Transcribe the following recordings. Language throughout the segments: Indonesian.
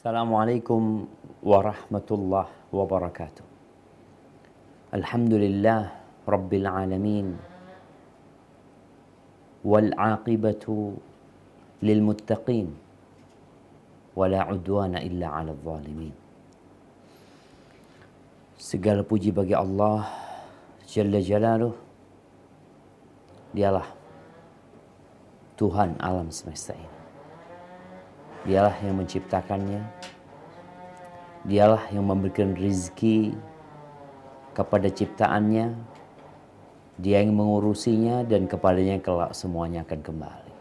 Assalamualaikum warahmatullahi wabarakatuh. Alhamdulillah Rabbil alamin. Wal aqibatu lil muttaqin. Wala udwana illa 'alal zalimin. Segala puji bagi Allah Jalla Jalaluh. Dialah Tuhan alam semesta ini. Dialah yang menciptakannya. Dialah yang memberikan rizki kepada ciptaannya. Dia yang mengurusinya dan kepadanya kelak semuanya akan kembali.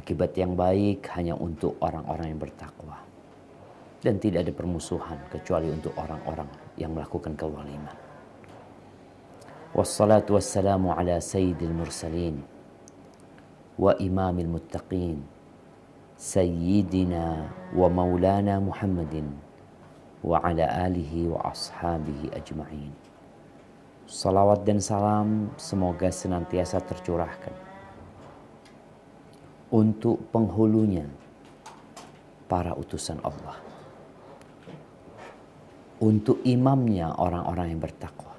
Akibat yang baik hanya untuk orang-orang yang bertakwa. Dan tidak ada permusuhan kecuali untuk orang-orang yang melakukan kezaliman. Wassalatu wassalamu ala sayyidil mursalin wa imamil muttaqin. Sayyidina wa maulana Muhammadin wa ala alihi wa ashabihi ajma'in. Salawat dan salam semoga senantiasa tercurahkan untuk penghulunya para utusan Allah, untuk imamnya orang-orang yang bertakwa,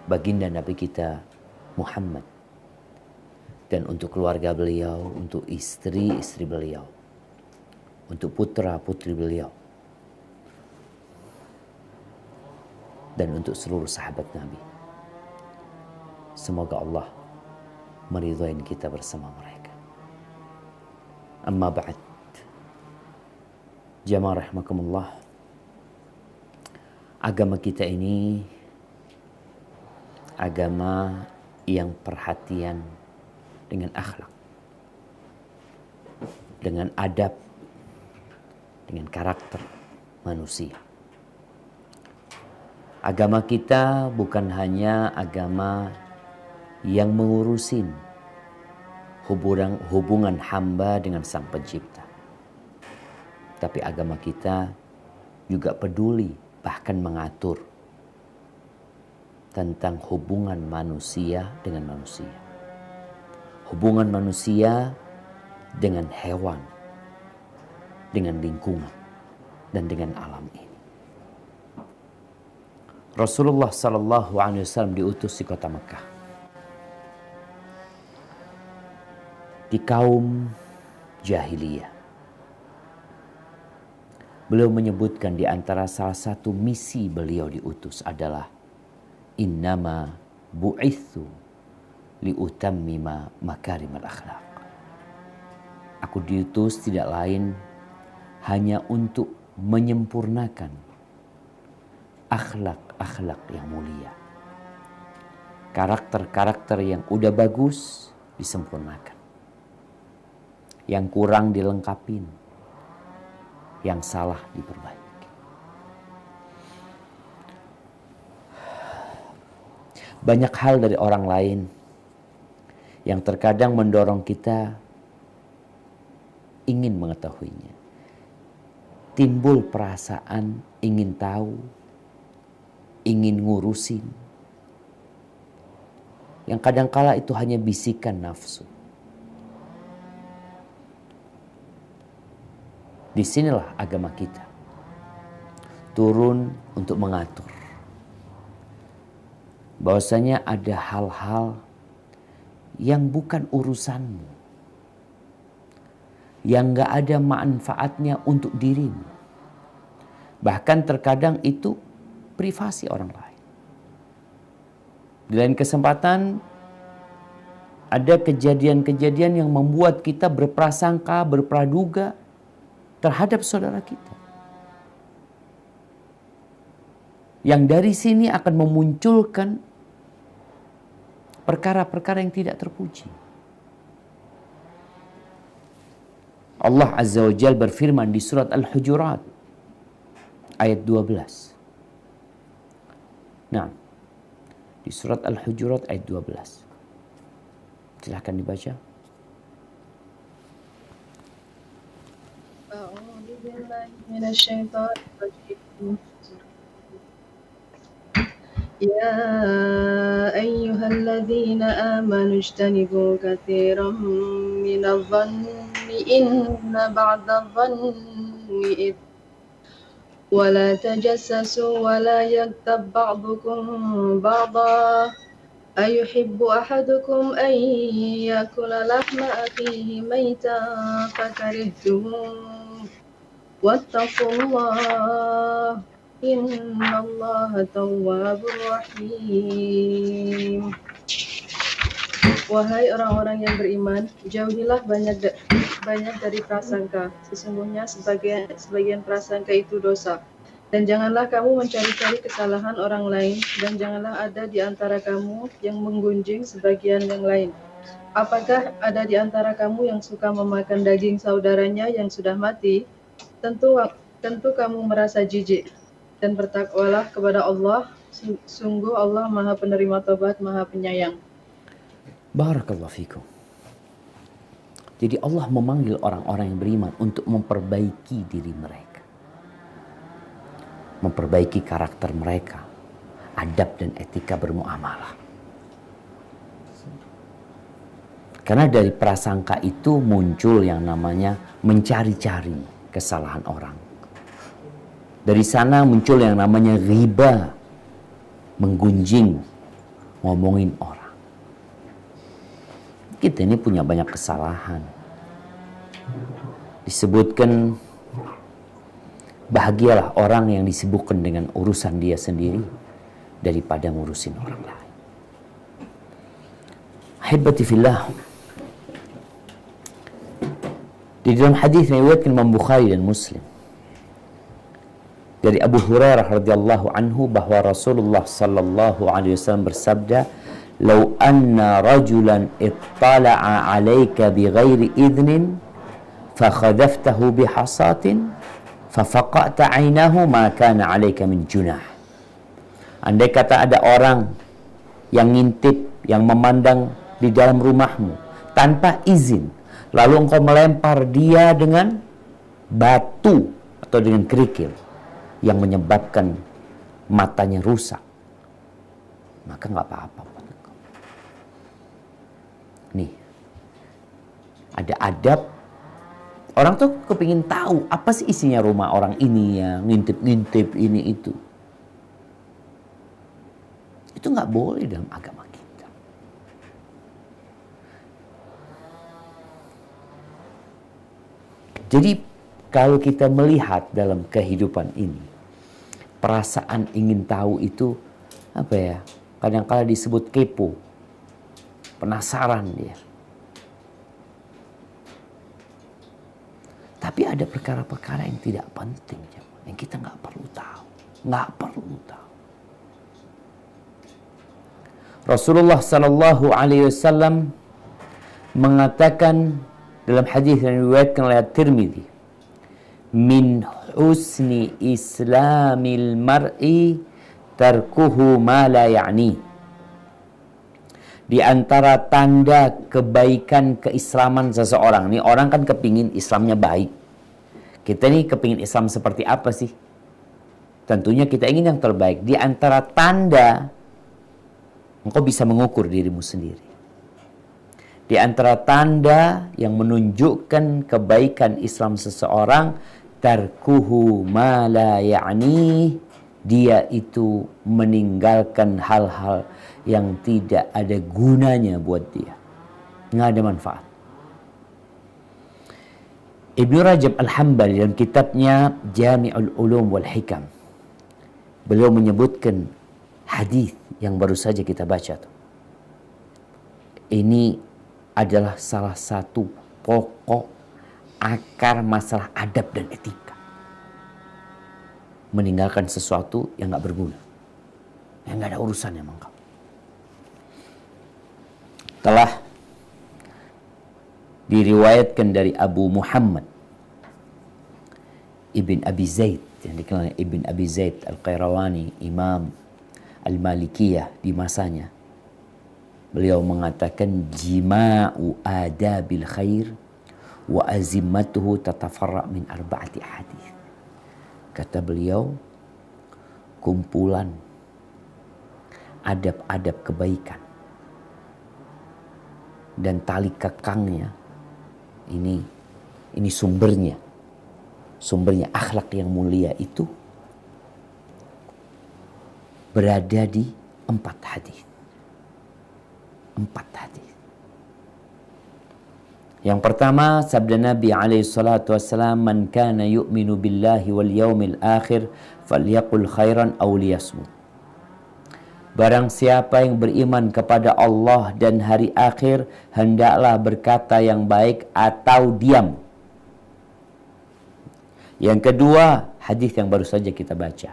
baginda Nabi kita Muhammad, dan untuk keluarga beliau, untuk istri-istri beliau, untuk putra-putri beliau, dan untuk seluruh sahabat Nabi. Semoga Allah meridhai kita bersama mereka. Amma ba'd. Jamaah rahimakumullah. Agama kita ini agama yang perhatian dengan akhlak, dengan adab, dengan karakter manusia. Agama kita bukan hanya agama yang mengurusin hubungan hamba dengan Sang Pencipta. Tapi agama kita juga peduli, bahkan mengatur tentang hubungan manusia dengan manusia. Hubungan manusia dengan hewan, dengan lingkungan, dan dengan alam ini. Rasulullah sallallahu alaihi wasallam diutus di kota Mekah. Di kaum jahiliyah. Beliau menyebutkan di antara salah satu misi beliau diutus adalah innama bu'ithu liutammima makarimal akhlaq. Aku diutus tidak lain hanya untuk menyempurnakan akhlak-akhlak yang mulia. Karakter-karakter yang udah bagus disempurnakan. Yang kurang dilengkapin. Yang salah diperbaiki. Banyak hal dari orang lain yang terkadang mendorong kita ingin mengetahuinya. Timbul perasaan ingin tahu, ingin ngurusin. Yang kadangkala itu hanya bisikan nafsu. Disinilah agama kita turun untuk mengatur. Bahwasanya ada hal-hal yang bukan urusanmu, yang gak ada manfaatnya untuk dirimu. Bahkan terkadang itu privasi orang lain. Di lain kesempatan ada kejadian-kejadian yang membuat kita berprasangka, berpraduga terhadap saudara kita. Yang dari sini akan memunculkan perkara-perkara yang tidak terpuji. Allah Azza wa Jalla berfirman di surat Al-Hujurat ayat 12. Nah, di surat Al-Hujurat ayat 12. Silahkan dibaca. A'udzu billahi minasyaitonir rajim. يا أيها الذين آمنوا اجتنبوا كثيرا من الظن إن بعض الظن إثم ولا تجسسوا ولا يغتب بعضكم بعضا أيحب أحدكم أن يأكل لحم أخيه ميتا فكرهتموه واتقوا الله إن الله تواب رحيم. Wahai orang-orang yang beriman, jauhilah banyak dari prasangka. Sesungguhnya sebagian prasangka itu dosa. Dan janganlah kamu mencari-cari kesalahan orang lain, dan janganlah ada di antara kamu yang menggunjing sebagian yang lain. Apakah ada di antara kamu yang suka memakan daging saudaranya yang sudah mati? Tentu kamu merasa jijik. Dan bertakwalah kepada Allah, sungguh Allah Maha Penerima Tobat, Maha Penyayang. Barakallahu fikum. Jadi Allah memanggil orang-orang yang beriman untuk memperbaiki diri mereka. Memperbaiki karakter mereka. Adab dan etika bermuamalah. Karena dari prasangka itu muncul yang namanya mencari-cari kesalahan orang. Dari sana muncul yang namanya riba. Menggunjing, ngomongin orang. Kita ini punya banyak kesalahan. Disebutkan bahagialah orang yang disibukkan dengan urusan dia sendiri daripada ngurusin orang lain. Ahibati fillah. Di dalam hadis yang diriwayatkan Imam Bukhari dan Muslim dari Abu Hurairah radhiyallahu anhu bahwa Rasulullah sallallahu alaihi wasallam bersabda, "Lau anna rajulan ittala'a 'alaika bighairi idhnin fakhadaftahu bihasatin fafaqa'ta 'ainahu ma kana 'alaika min junah." Andai kata ada orang yang ngintip, yang memandang di dalam rumahmu tanpa izin, lalu engkau melempar dia dengan batu atau dengan kerikil yang menyebabkan matanya rusak, maka nggak apa-apa. Nih, ada adab. Orang tuh kepingin tahu apa sih isinya rumah orang ini ya, ngintip-ngintip ini itu. Itu nggak boleh dalam agama kita. Jadi kalau kita melihat dalam kehidupan ini, perasaan ingin tahu itu apa ya? Kadang-kala disebut kepo. Penasaran dia. Tapi ada perkara-perkara yang tidak penting, yang kita nggak perlu tahu, Rasulullah Sallallahu Alaihi Wasallam mengatakan dalam hadis yang diriwayatkan oleh Tirmidzi, min husni islamil mar'i tarkuhu ma la ya'ni. Di antara tanda kebaikan keislaman seseorang. Nih orang kan kepingin Islamnya baik. Kita nih kepingin Islam seperti apa sih? Tentunya kita ingin yang terbaik. Di antara tanda, engkau bisa mengukur dirimu sendiri. Di antara tanda yang menunjukkan kebaikan Islam seseorang, tarkuhu ma la ya'ni, dia itu meninggalkan hal-hal yang tidak ada gunanya buat dia. Nggak ada manfaat. Ibnu Rajab Al-Hambali dalam kitabnya Jami'ul Ulum wal Hikam, beliau menyebutkan hadis yang baru saja kita baca tuh. Ini adalah salah satu pokok akar masalah adab dan etika. Meninggalkan sesuatu yang nggak berguna, yang nggak ada urusannya sama engkau. Telah diriwayatkan dari Abu Muhammad Ibn Abi Zaid, yang dikenal Ibn Abi Zaid Al-Qayrawani, Imam Al-Malikiyah di masanya. Beliau mengatakan, jima'u adabil khair wa azimatuhu tatafarra' min arba'ati hadis. Kata beliau, kumpulan adab-adab kebaikan dan tali kekangnya, ini sumbernya sumbernya akhlak yang mulia itu berada di 4 hadis. 4 hadis. Yang pertama, sabda Nabi alaihi salatu wassalam, "Man kana yu'minu billahi wal yaumil akhir falyaqul khairan aw liyasmut." Barang siapa yang beriman kepada Allah dan hari akhir, hendaklah berkata yang baik atau diam. Yang kedua, hadis yang baru saja kita baca.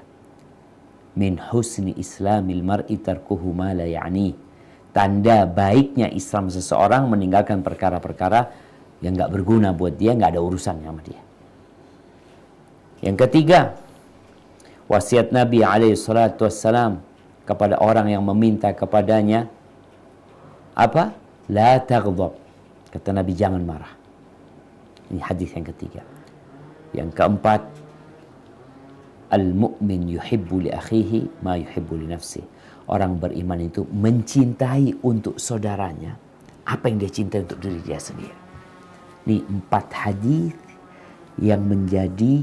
Min husni islamil mar'i tarkuhu ma la ya'ni. Tanda baiknya Islam seseorang meninggalkan perkara-perkara yang gak berguna buat dia, gak ada urusannya sama dia. Yang ketiga, wasiat Nabi alaihi salatu wassalam kepada orang yang meminta kepadanya, apa? La taghdab. Kata Nabi, jangan marah. Ini hadis yang ketiga. Yang keempat, al-mu'min yuhibbu li akhihi ma yuhibbu li nafsihi. Orang beriman itu mencintai untuk saudaranya apa yang dia cintai untuk diri dia sendiri. Ini 4 hadis yang menjadi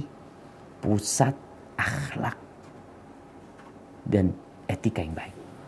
pusat akhlak dan etika yang baik.